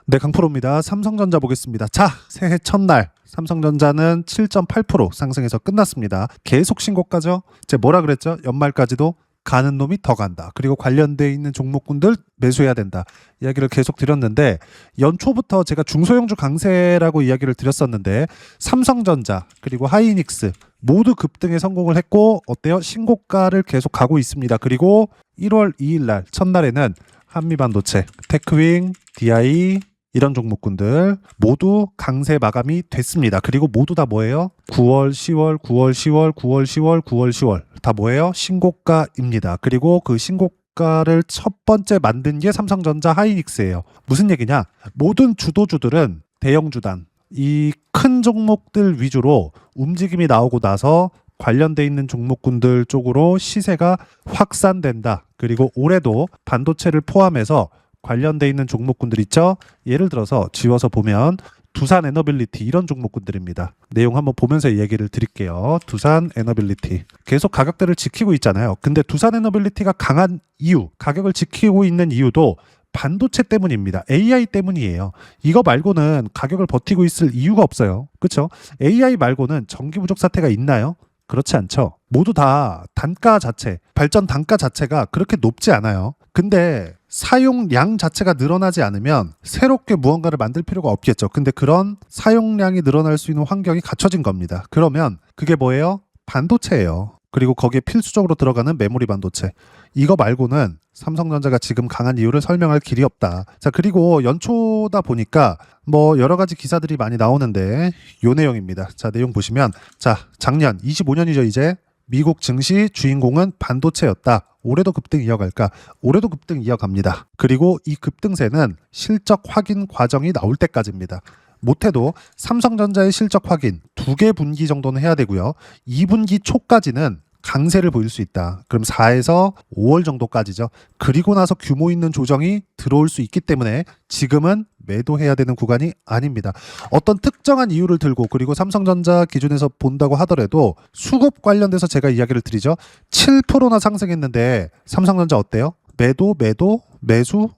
네, 강프로입니다. 삼성전자 보겠습니다. 자, 새해 첫날 삼성전자는 7.8% 상승해서 끝났습니다. 계속 신고가죠. 제가 뭐라 그랬죠? 연말까지도 가는 놈이 더 간다. 그리고 관련돼 있는 종목군들 매수해야 된다. 이야기를 계속 드렸는데 연초부터 제가 중소형주 강세라고 이야기를 드렸었는데 삼성전자 그리고 하이닉스 모두 급등에 성공을 했고 어때요? 신고가를 계속 가고 있습니다. 그리고 1월 2일 날 첫날에는 한미반도체, 테크윙, DI 이런 종목군들 모두 강세 마감이 됐습니다. 그리고 모두 다 뭐예요? 9월, 10월, 9월, 10월, 9월, 10월, 9월, 10월 다 뭐예요? 신고가입니다. 그리고 그 신고가를 첫 번째 만든 게 삼성전자 하이닉스예요. 무슨 얘기냐? 모든 주도주들은 대형주단, 이 큰 종목들 위주로 움직임이 나오고 나서 관련돼 있는 종목군들 쪽으로 시세가 확산된다. 그리고 올해도 반도체를 포함해서 관련돼 있는 종목군들 있죠. 예를 들어서 지워서 보면 두산 에너빌리티 이런 종목군들입니다. 내용 한번 보면서 얘기를 드릴게요. 두산 에너빌리티 계속 가격대를 지키고 있잖아요. 근데 두산 에너빌리티가 강한 이유, 가격을 지키고 있는 이유도 반도체 때문입니다. AI 때문이에요. 이거 말고는 가격을 버티고 있을 이유가 없어요. 그렇죠? AI 말고는 전기 부족 사태가 있나요? 그렇지 않죠. 모두 다 단가 자체, 발전 단가 자체가 그렇게 높지 않아요. 근데 사용량 자체가 늘어나지 않으면 새롭게 무언가를 만들 필요가 없겠죠. 근데 그런 사용량이 늘어날 수 있는 환경이 갖춰진 겁니다. 그러면 그게 뭐예요? 반도체예요. 그리고 거기에 필수적으로 들어가는 메모리 반도체. 이거 말고는 삼성전자가 지금 강한 이유를 설명할 길이 없다. 자, 그리고 연초다 보니까 뭐 여러 가지 기사들이 많이 나오는데 요 내용입니다. 자, 내용 보시면 자, 작년 25년이죠, 이제. 미국 증시 주인공은 반도체였다. 올해도 급등 이어갈까? 올해도 급등 이어갑니다. 그리고 이 급등세는 실적 확인 과정이 나올 때까지입니다. 못해도 삼성전자의 실적 확인 2개 분기 정도는 해야 되고요. 2분기 초까지는 강세를 보일 수 있다. 그럼 4에서 5월 정도까지죠. 그리고 나서 규모 있는 조정이 들어올 수 있기 때문에 지금은 매도해야 되는 구간이 아닙니다. 어떤 특정한 이유를 들고 그리고 삼성전자 기준에서 본다고 하더라도 수급 관련돼서 제가 이야기를 드리죠. 7%나 상승했는데 삼성전자 어때요? 매도, 매수,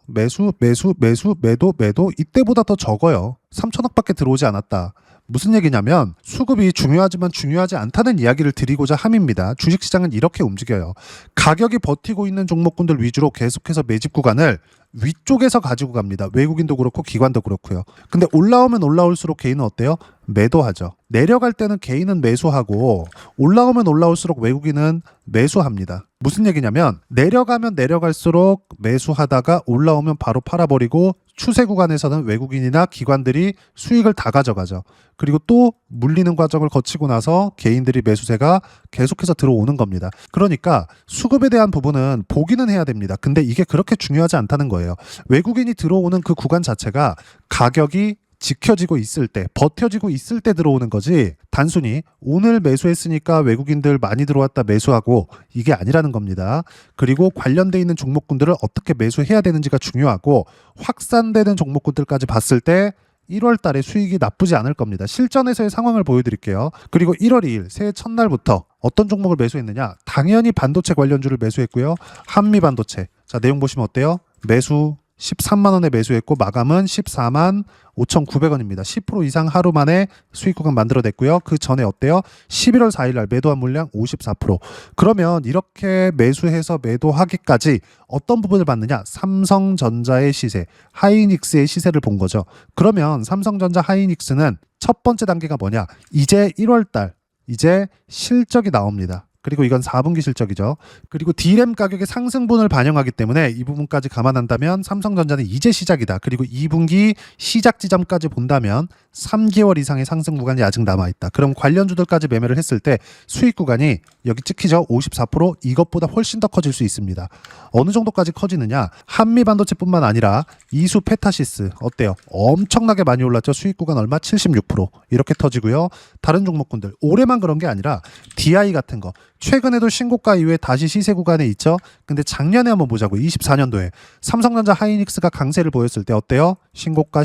매도 이때보다 더 적어요. 3천억밖에 들어오지 않았다. 무슨 얘기냐면 수급이 중요하지만 중요하지 않다는 이야기를 드리고자 함입니다. 주식시장은 이렇게 움직여요. 가격이 버티고 있는 종목군들 위주로 계속해서 매집 구간을 위쪽에서 가지고 갑니다. 외국인도 그렇고 기관도 그렇고요. 근데 올라오면 올라올수록 개인은 어때요? 매도하죠. 내려갈 때는 개인은 매수하고 올라오면 올라올수록 외국인은 매수합니다. 무슨 얘기냐면 내려가면 내려갈수록 매수하다가 올라오면 바로 팔아버리고 추세 구간에서는 외국인이나 기관들이 수익을 다 가져가죠. 그리고 또 물리는 과정을 거치고 나서 개인들이 매수세가 계속해서 들어오는 겁니다. 그러니까 수급에 대한 부분은 보기는 해야 됩니다. 근데 이게 그렇게 중요하지 않다는 거예요. 외국인이 들어오는 그 구간 자체가 가격이 지켜지고 있을 때, 버텨지고 있을 때 들어오는 거지 단순히 오늘 매수했으니까 외국인들 많이 들어왔다 매수하고 이게 아니라는 겁니다. 그리고 관련돼 있는 종목군들을 어떻게 매수해야 되는지가 중요하고 확산되는 종목군들까지 봤을 때 1월 달에 수익이 나쁘지 않을 겁니다. 실전에서의 상황을 보여드릴게요. 그리고 1월 2일 새해 첫날부터 어떤 종목을 매수했느냐? 당연히 반도체 관련주를 매수했고요. 한미반도체. 자, 내용 보시면 어때요? 매수 13만 원에 매수했고 마감은 14만 5,900원입니다. 10% 이상 하루 만에 수익 구간 만들어냈고요. 그 전에 어때요? 11월 4일 날 매도한 물량 54%. 그러면 이렇게 매수해서 매도하기까지 어떤 부분을 봤느냐? 삼성전자의 시세, 하이닉스의 시세를 본 거죠. 그러면 삼성전자 하이닉스는 첫 번째 단계가 뭐냐? 이제 1월 달 이제 실적이 나옵니다. 그리고 이건 4분기 실적이죠. 그리고 D램 가격의 상승분을 반영하기 때문에 이 부분까지 감안한다면 삼성전자는 이제 시작이다. 그리고 2분기 시작 지점까지 본다면 3개월 이상의 상승 구간이 아직 남아있다. 그럼 관련주들까지 매매를 했을 때 수익 구간이 여기 찍히죠. 54% 이것보다 훨씬 더 커질 수 있습니다. 어느 정도까지 커지느냐? 한미반도체뿐만 아니라 이수 페타시스 어때요? 엄청나게 많이 올랐죠. 수익 구간 얼마? 76% 이렇게 터지고요. 다른 종목군들 올해만 그런 게 아니라 DI 같은 거 최근에도 신고가 이후에 다시 시세 구간에 있죠. 근데 작년에 한번 보자고. 24년도에 삼성전자 하이닉스가 강세를 보였을 때 어때요? 신고가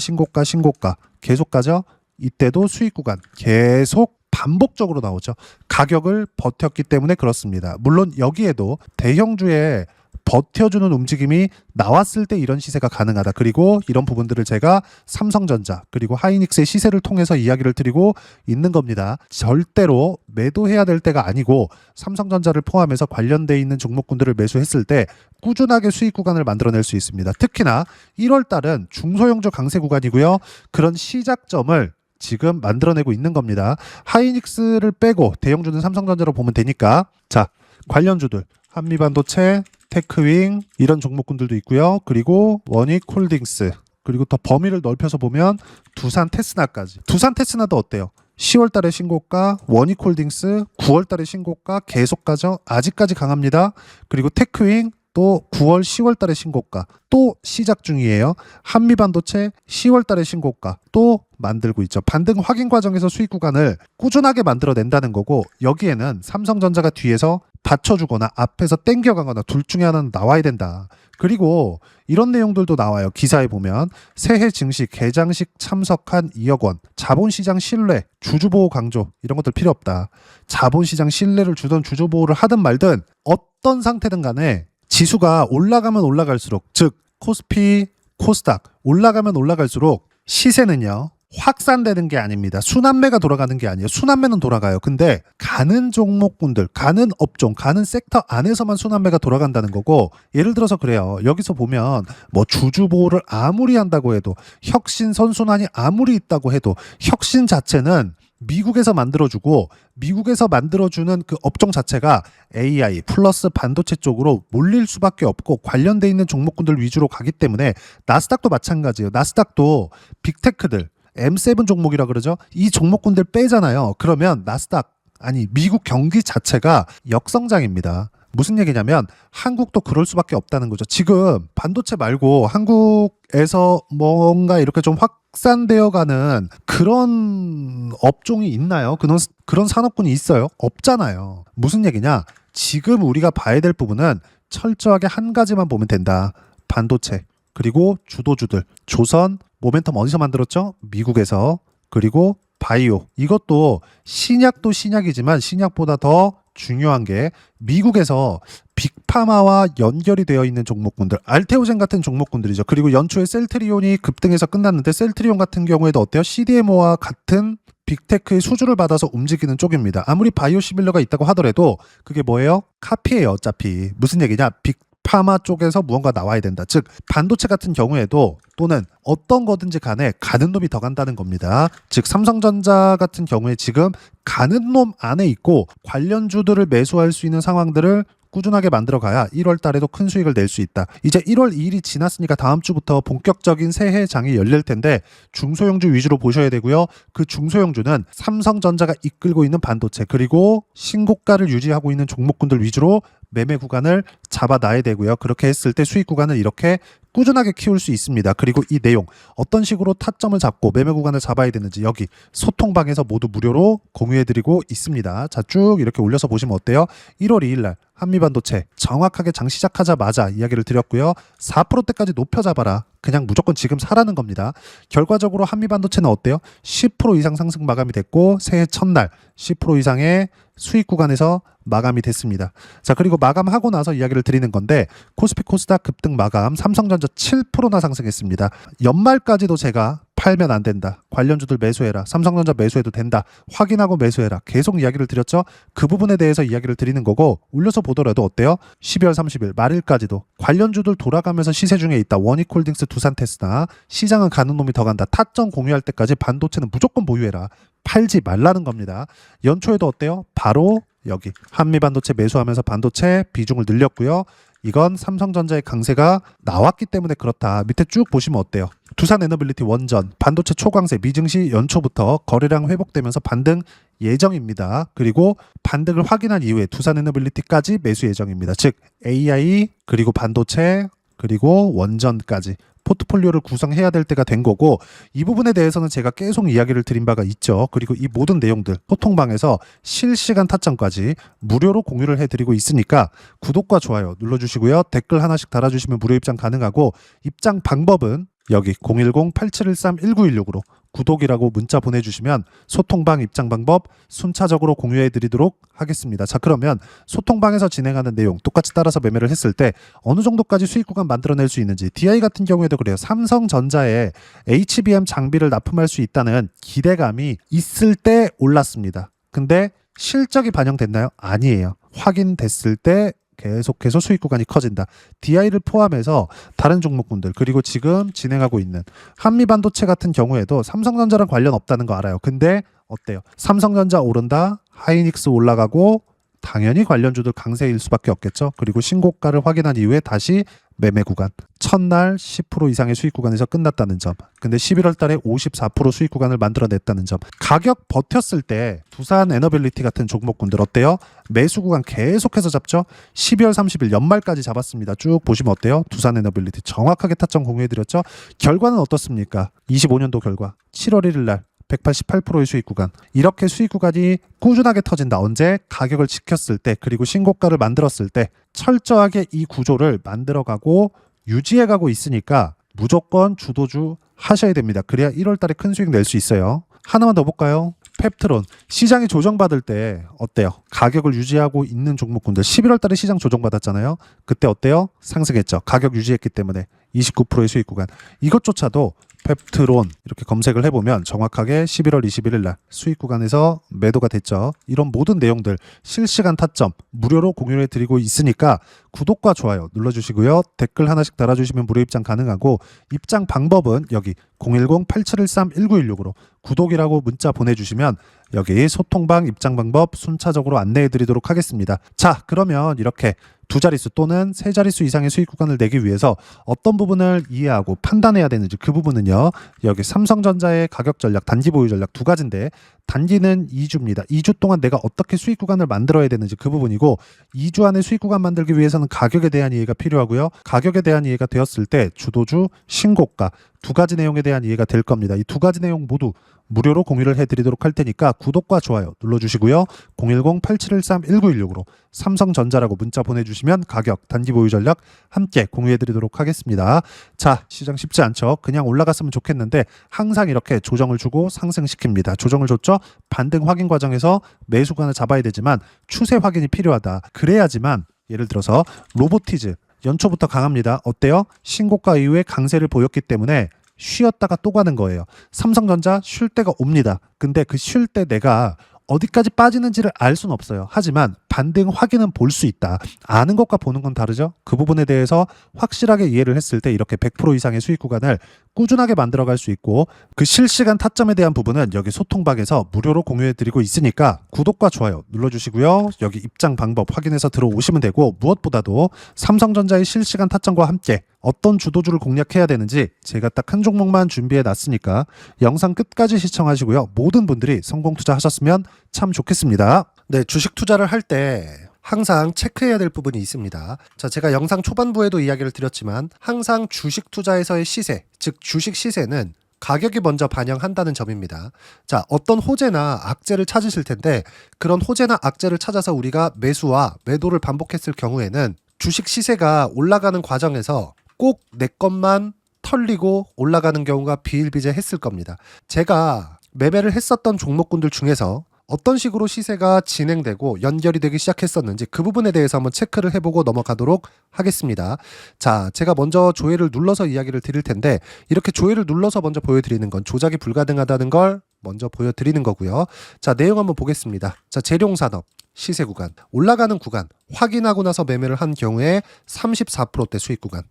계속 가죠. 이때도 수익 구간 계속 반복적으로 나오죠. 가격을 버텼기 때문에 그렇습니다. 물론 여기에도 대형주의 버텨주는 움직임이 나왔을 때 이런 시세가 가능하다. 그리고 이런 부분들을 제가 삼성전자 그리고 하이닉스의 시세를 통해서 이야기를 드리고 있는 겁니다. 절대로 매도해야 될 때가 아니고 삼성전자를 포함해서 관련돼 있는 종목군들을 매수했을 때 꾸준하게 수익 구간을 만들어낼 수 있습니다. 특히나 1월 달은 중소형주 강세 구간이고요. 그런 시작점을 지금 만들어내고 있는 겁니다. 하이닉스를 빼고 대형주는 삼성전자로 보면 되니까. 자, 관련주들 한미반도체, 테크윙 이런 종목군들도 있고요. 그리고 원익홀딩스, 그리고 더 범위를 넓혀서 보면 두산 테스나까지. 두산 테스나도 어때요? 10월 달에 신고가, 원익홀딩스 9월 달에 신고가 계속 가죠. 아직까지 강합니다. 그리고 테크윙 또 9월, 10월 달에 신고가 또 시작 중이에요. 한미반도체 10월 달에 신고가 또 만들고 있죠. 반등 확인 과정에서 수익 구간을 꾸준하게 만들어낸다는 거고, 여기에는 삼성전자가 뒤에서 받쳐주거나 앞에서 땡겨가거나 둘 중에 하나는 나와야 된다. 그리고 이런 내용들도 나와요. 기사에 보면 새해 증시 개장식 참석한 2억 원, 자본시장 신뢰, 주주보호 강조 이런 것들 필요 없다. 자본시장 신뢰를 주든 주주보호를 하든 말든 어떤 상태든 간에 지수가 올라가면 올라갈수록, 즉 코스피, 코스닥 올라가면 올라갈수록 시세는요 확산되는 게 아닙니다. 순환매가 돌아가는 게 아니에요. 순환매는 돌아가요. 근데 가는 종목군들, 가는 업종, 가는 섹터 안에서만 순환매가 돌아간다는 거고, 예를 들어서 그래요. 여기서 보면 뭐 주주보호를 아무리 한다고 해도, 혁신 선순환이 아무리 있다고 해도 혁신 자체는 미국에서 만들어주고, 미국에서 만들어주는 그 업종 자체가 AI 플러스 반도체 쪽으로 몰릴 수밖에 없고 관련돼 있는 종목군들 위주로 가기 때문에, 나스닥도 마찬가지예요. 나스닥도 빅테크들 M7 종목이라 그러죠. 이 종목군들 빼잖아요. 그러면 나스닥, 아니 미국 경기 자체가 역성장입니다. 무슨 얘기냐면 한국도 그럴 수밖에 없다는 거죠. 지금 반도체 말고 한국에서 뭔가 이렇게 좀 확산되어가는 그런 업종이 있나요? 그런 산업군이 있어요? 없잖아요. 무슨 얘기냐? 지금 우리가 봐야 될 부분은 철저하게 한 가지만 보면 된다. 반도체, 그리고 주도주들. 조선 모멘텀 어디서 만들었죠? 미국에서. 그리고 바이오, 이것도 신약도 신약이지만 신약보다 더 중요한 게 미국에서 빅파마와 연결이 되어 있는 종목군들, 알테오젠 같은 종목군들이죠. 그리고 연초에 셀트리온이 급등해서 끝났는데, 셀트리온 같은 경우에도 어때요? CDMO와 같은 빅테크의 수주를 받아서 움직이는 쪽입니다. 아무리 바이오 시밀러가 있다고 하더라도 그게 뭐예요? 카피예요. 어차피. 무슨 얘기냐? 빅파마 쪽에서 무언가 나와야 된다. 즉 반도체 같은 경우에도, 또는 어떤 거든지 간에 가는 놈이 더 간다는 겁니다. 즉 삼성전자 같은 경우에 지금 가는 놈 안에 있고 관련주들을 매수할 수 있는 상황들을 꾸준하게 만들어가야 1월 달에도 큰 수익을 낼 수 있다. 이제 1월 2일이 지났으니까 다음 주부터 본격적인 새해 장이 열릴 텐데 중소형주 위주로 보셔야 되고요. 그 중소형주는 삼성전자가 이끌고 있는 반도체, 그리고 신고가를 유지하고 있는 종목군들 위주로 매매 구간을 잡아놔야 되고요. 그렇게 했을 때 수익 구간을 이렇게 꾸준하게 키울 수 있습니다. 그리고 이 내용, 어떤 식으로 타점을 잡고 매매 구간을 잡아야 되는지 여기 소통방에서 모두 무료로 공유해드리고 있습니다. 자, 쭉 이렇게 올려서 보시면 어때요? 1월 2일 날 한미반도체 정확하게 장 시작하자마자 이야기를 드렸고요. 4%대까지 높여 잡아라. 그냥 무조건 지금 사라는 겁니다. 결과적으로 한미반도체는 어때요? 10% 이상 상승 마감이 됐고 새해 첫날 10% 이상의 수익 구간에서 마감이 됐습니다. 자, 그리고 마감하고 나서 이야기를 드리는 건데, 코스피 코스닥 급등 마감, 삼성전자 7%나 상승했습니다. 연말까지도 제가 팔면 안 된다, 관련주들 매수해라, 삼성전자 매수해도 된다, 확인하고 매수해라, 계속 이야기를 드렸죠. 그 부분에 대해서 이야기를 드리는 거고, 올려서 보더라도 어때요? 12월 30일 말일까지도 관련주들 돌아가면서 시세 중에 있다. 원익홀딩스, 두산 테스나. 시장은 가는 놈이 더 간다. 타점 공유할 때까지 반도체는 무조건 보유해라. 팔지 말라는 겁니다. 연초에도 어때요? 바로 여기 한미반도체 매수하면서 반도체 비중을 늘렸고요. 이건 삼성전자의 강세가 나왔기 때문에 그렇다. 밑에 쭉 보시면 어때요? 두산 에너빌리티 원전, 반도체 초강세, 미증시 연초부터 거래량 회복되면서 반등 예정입니다. 그리고 반등을 확인한 이후에 두산 에너빌리티까지 매수 예정입니다. 즉 AI, 그리고 반도체, 그리고 원전까지 포트폴리오를 구성해야 될 때가 된 거고, 이 부분에 대해서는 제가 계속 이야기를 드린 바가 있죠. 그리고 이 모든 내용들 소통방에서 실시간 타점까지 무료로 공유를 해드리고 있으니까 구독과 좋아요 눌러주시고요. 댓글 하나씩 달아주시면 무료 입장 가능하고, 입장 방법은 여기 010-8713-1916으로 구독이라고 문자 보내주시면 소통방 입장 방법 순차적으로 공유해 드리도록 하겠습니다. 자, 그러면 소통방에서 진행하는 내용 똑같이 따라서 매매를 했을 때 어느 정도까지 수익 구간 만들어낼 수 있는지, DI 같은 경우에도 그래요. 삼성전자에 HBM 장비를 납품할 수 있다는 기대감이 있을 때 올랐습니다. 근데 실적이 반영됐나요? 아니에요. 확인됐을 때 계속해서 수익 구간이 커진다. DI를 포함해서 다른 종목군들, 그리고 지금 진행하고 있는 한미반도체 같은 경우에도 삼성전자랑 관련 없다는 거 알아요. 근데 어때요? 삼성전자 오른다, 하이닉스 올라가고 당연히 관련주들 강세일 수밖에 없겠죠. 그리고 신고가를 확인한 이후에 다시 매매 구간, 첫날 10% 이상의 수익 구간에서 끝났다는 점. 근데 11월 달에 54% 수익 구간을 만들어냈다는 점. 가격 버텼을 때 두산 에너빌리티 같은 종목군들 어때요? 매수 구간 계속해서 잡죠. 12월 30일 연말까지 잡았습니다. 쭉 보시면 어때요? 두산 에너빌리티 정확하게 타점 공유해드렸죠. 결과는 어떻습니까? 25년도 결과 7월 1일 날 188%의 수익 구간. 이렇게 수익 구간이 꾸준하게 터진다. 언제? 가격을 지켰을 때, 그리고 신고가를 만들었을 때 철저하게 이 구조를 만들어가고 유지해가고 있으니까 무조건 주도주 하셔야 됩니다. 그래야 1월 달에 큰 수익 낼 수 있어요. 하나만 더 볼까요? 펩트론. 시장이 조정받을 때 어때요? 가격을 유지하고 있는 종목군들 11월 달에 시장 조정받았잖아요. 그때 어때요? 상승했죠. 가격 유지했기 때문에 29%의 수익 구간. 이것조차도 펩트론 이렇게 검색을 해보면 정확하게 11월 21일 날 수익 구간에서 매도가 됐죠. 이런 모든 내용들 실시간 타점 무료로 공유해 드리고 있으니까 구독과 좋아요 눌러주시고요. 댓글 하나씩 달아주시면 무료 입장 가능하고, 입장 방법은 여기 010-8713-1916으로 구독이라고 문자 보내주시면 여기 소통방 입장 방법 순차적으로 안내해 드리도록 하겠습니다. 자, 그러면 이렇게 두 자릿수 또는 세 자릿수 이상의 수익 구간을 내기 위해서 어떤 부분을 이해하고 판단해야 되는지, 그 부분은요, 여기 삼성전자의 가격 전략, 단기 보유 전략 두 가지인데, 단기는 2주입니다. 2주 동안 내가 어떻게 수익 구간을 만들어야 되는지 그 부분이고, 2주 안에 수익 구간 만들기 위해서는 가격에 대한 이해가 필요하고요. 가격에 대한 이해가 되었을 때 주도주, 신고가 두 가지 내용에 대한 이해가 될 겁니다. 이 두 가지 내용 모두 무료로 공유를 해드리도록 할 테니까 구독과 좋아요 눌러주시고요. 010-8713-1916으로 삼성전자라고 문자 보내주시면 가격, 단기 보유 전략 함께 공유해드리도록 하겠습니다. 자, 시장 쉽지 않죠. 그냥 올라갔으면 좋겠는데 항상 이렇게 조정을 주고 상승시킵니다. 조정을 줬죠. 반등 확인 과정에서 매수관을 잡아야 되지만 추세 확인이 필요하다. 그래야지만 예를 들어서 로보티즈 연초부터 강합니다. 어때요? 신고가 이후에 강세를 보였기 때문에 쉬었다가 또 가는 거예요. 삼성전자 쉴 때가 옵니다. 근데 그 쉴 때 내가 어디까지 빠지는지를 알 수는 없어요. 하지만 반등 확인은 볼 수 있다. 아는 것과 보는 건 다르죠. 그 부분에 대해서 확실하게 이해를 했을 때 이렇게 100% 이상의 수익 구간을 꾸준하게 만들어갈 수 있고, 그 실시간 타점에 대한 부분은 여기 소통방에서 무료로 공유해드리고 있으니까 구독과 좋아요 눌러주시고요. 여기 입장 방법 확인해서 들어오시면 되고, 무엇보다도 삼성전자의 실시간 타점과 함께 어떤 주도주를 공략해야 되는지 제가 딱 한 종목만 준비해 놨으니까 영상 끝까지 시청하시고요. 모든 분들이 성공 투자하셨으면 참 좋겠습니다. 네, 주식 투자를 할 때 항상 체크해야 될 부분이 있습니다. 자, 제가 영상 초반부에도 이야기를 드렸지만 항상 주식 투자에서의 시세, 즉 주식 시세는 가격이 먼저 반영한다는 점입니다. 자, 어떤 호재나 악재를 찾으실 텐데, 그런 호재나 악재를 찾아서 우리가 매수와 매도를 반복했을 경우에는 주식 시세가 올라가는 과정에서 꼭 내 것만 털리고 올라가는 경우가 비일비재했을 겁니다. 제가 매매를 했었던 종목군들 중에서 어떤 식으로 시세가 진행되고 연결이 되기 시작했었는지 그 부분에 대해서 한번 체크를 해보고 넘어가도록 하겠습니다. 자, 제가 먼저 조회를 눌러서 이야기를 드릴 텐데, 이렇게 조회를 눌러서 먼저 보여드리는 건 조작이 불가능하다는 걸 먼저 보여드리는 거고요. 자, 내용 한번 보겠습니다. 자, 재룡산업 시세 구간, 올라가는 구간 확인하고 나서 매매를 한 경우에 34%대 수익 구간.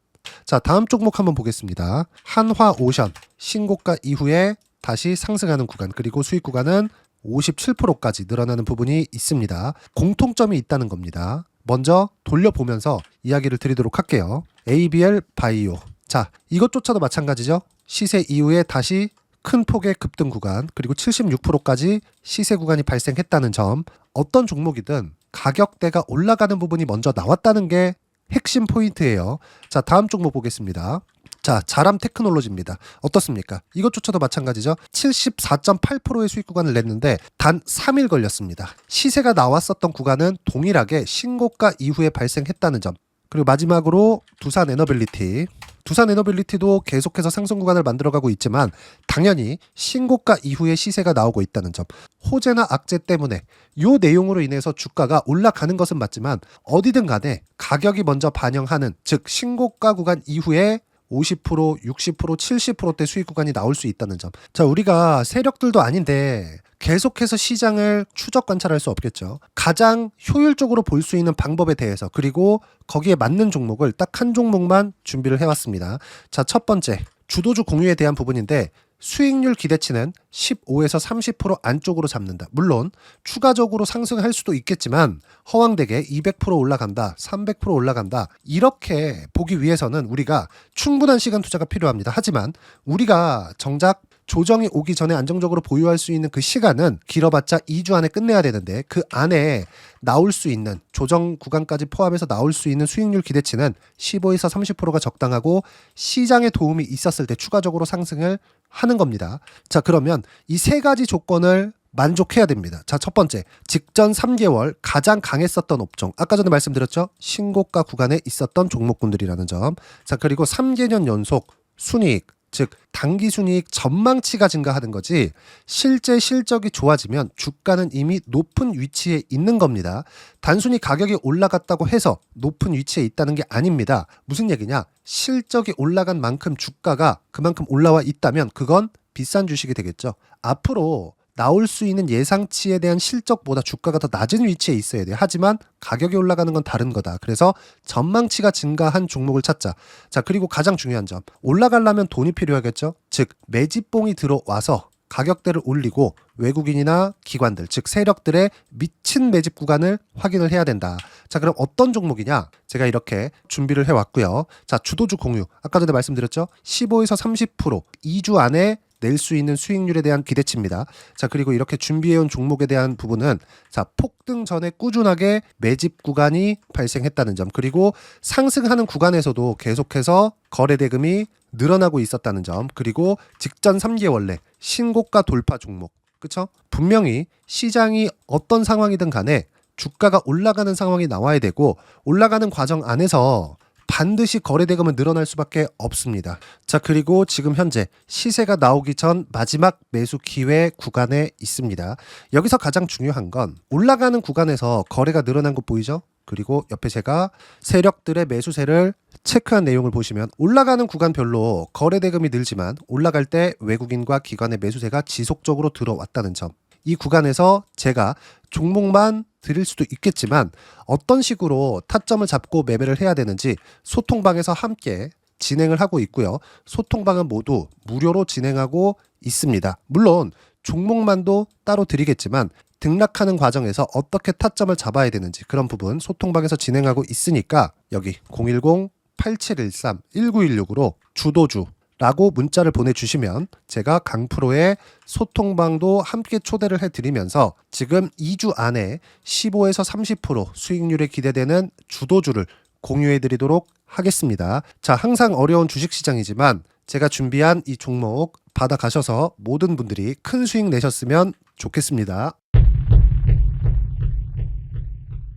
자, 다음 종목 한번 보겠습니다. 한화오션 신고가 이후에 다시 상승하는 구간, 그리고 수익 구간은 57%까지 늘어나는 부분이 있습니다. 공통점이 있다는 겁니다. 먼저 돌려보면서 이야기를 드리도록 할게요. ABL 바이오. 자, 이것조차도 마찬가지죠. 시세 이후에 다시 큰 폭의 급등 구간, 그리고 76%까지 시세 구간이 발생했다는 점. 어떤 종목이든 가격대가 올라가는 부분이 먼저 나왔다는 게 핵심 포인트예요. 자, 다음 종목 보겠습니다. 자, 자람 테크놀로지입니다. 어떻습니까? 이것조차도 마찬가지죠. 74.8%의 수익 구간을 냈는데 단 3일 걸렸습니다. 시세가 나왔었던 구간은 동일하게 신고가 이후에 발생했다는 점. 그리고 마지막으로 두산 에너빌리티. 두산 에너빌리티도 계속해서 상승 구간을 만들어가고 있지만 당연히 신고가 이후에 시세가 나오고 있다는 점, 호재나 악재 때문에 이 내용으로 인해서 주가가 올라가는 것은 맞지만 어디든 간에 가격이 먼저 반영하는, 즉 신고가 구간 이후에 50%, 60%, 70%대 수익 구간이 나올 수 있다는 점. 자, 우리가 세력들도 아닌데 계속해서 시장을 추적 관찰할 수 없겠죠. 가장 효율적으로 볼 수 있는 방법에 대해서, 그리고 거기에 맞는 종목을 딱 한 종목만 준비를 해왔습니다. 자, 첫 번째, 주도주 공유에 대한 부분인데 수익률 기대치는 15에서 30% 안쪽으로 잡는다. 물론 추가적으로 상승할 수도 있겠지만 허황되게 200% 올라간다, 300% 올라간다, 이렇게 보기 위해서는 우리가 충분한 시간 투자가 필요합니다. 하지만 우리가 정작 조정이 오기 전에 안정적으로 보유할 수 있는 그 시간은 길어봤자 2주 안에 끝내야 되는데, 그 안에 나올 수 있는, 조정 구간까지 포함해서 나올 수 있는 수익률 기대치는 15에서 30%가 적당하고 시장에 도움이 있었을 때 추가적으로 상승을 하는 겁니다. 자, 그러면 이 세 가지 조건을 만족해야 됩니다. 자, 첫 번째, 직전 3개월 가장 강했었던 업종, 아까 전에 말씀드렸죠? 신고가 구간에 있었던 종목군들이라는 점. 자, 그리고 3개년 연속 순이익, 즉 단기 순이익 전망치가 증가하는 거지 실제 실적이 좋아지면 주가는 이미 높은 위치에 있는 겁니다. 단순히 가격이 올라갔다고 해서 높은 위치에 있다는 게 아닙니다. 무슨 얘기냐? 실적이 올라간 만큼 주가가 그만큼 올라와 있다면 그건 비싼 주식이 되겠죠. 앞으로 나올 수 있는 예상치에 대한 실적보다 주가가 더 낮은 위치에 있어야 돼요. 하지만 가격이 올라가는 건 다른 거다. 그래서 전망치가 증가한 종목을 찾자. 자, 그리고 가장 중요한 점, 올라가려면 돈이 필요하겠죠. 즉 매집봉이 들어와서 가격대를 올리고 외국인이나 기관들, 즉 세력들의 미친 매집 구간을 확인을 해야 된다. 자, 그럼 어떤 종목이냐? 제가 이렇게 준비를 해왔고요. 자, 주도주 공유, 아까 전에 말씀드렸죠. 15에서 30% 2주 안에 낼 수 있는 수익률에 대한 기대치입니다. 자, 그리고 이렇게 준비해온 종목에 대한 부분은, 자, 폭등 전에 꾸준하게 매집 구간이 발생했다는 점, 그리고 상승하는 구간에서도 계속해서 거래 대금이 늘어나고 있었다는 점, 그리고 직전 3개월 내 신고가 돌파 종목, 그쵸? 분명히 시장이 어떤 상황이든 간에 주가가 올라가는 상황이 나와야 되고, 올라가는 과정 안에서 반드시 거래 대금은 늘어날 수밖에 없습니다. 자, 그리고 지금 현재 시세가 나오기 전 마지막 매수 기회 구간에 있습니다. 여기서 가장 중요한 건 올라가는 구간에서 거래가 늘어난 거 보이죠? 그리고 옆에 제가 세력들의 매수세를 체크한 내용을 보시면 올라가는 구간별로 거래 대금이 늘지만 올라갈 때 외국인과 기관의 매수세가 지속적으로 들어왔다는 점. 이 구간에서 제가 종목만 드릴 수도 있겠지만 어떤 식으로 타점을 잡고 매매를 해야 되는지 소통방에서 함께 진행을 하고 있고요. 소통방은 모두 무료로 진행하고 있습니다. 물론 종목만도 따로 드리겠지만 등락하는 과정에서 어떻게 타점을 잡아야 되는지 그런 부분 소통방에서 진행하고 있으니까 여기 010-8713-1916으로 주도주 라고 문자를 보내주시면 제가 강프로의 소통방도 함께 초대를 해드리면서 지금 2주 안에 15에서 30% 수익률에 기대되는 주도주를 공유해드리도록 하겠습니다. 자, 항상 어려운 주식시장이지만 제가 준비한 이 종목 받아가셔서 모든 분들이 큰 수익 내셨으면 좋겠습니다.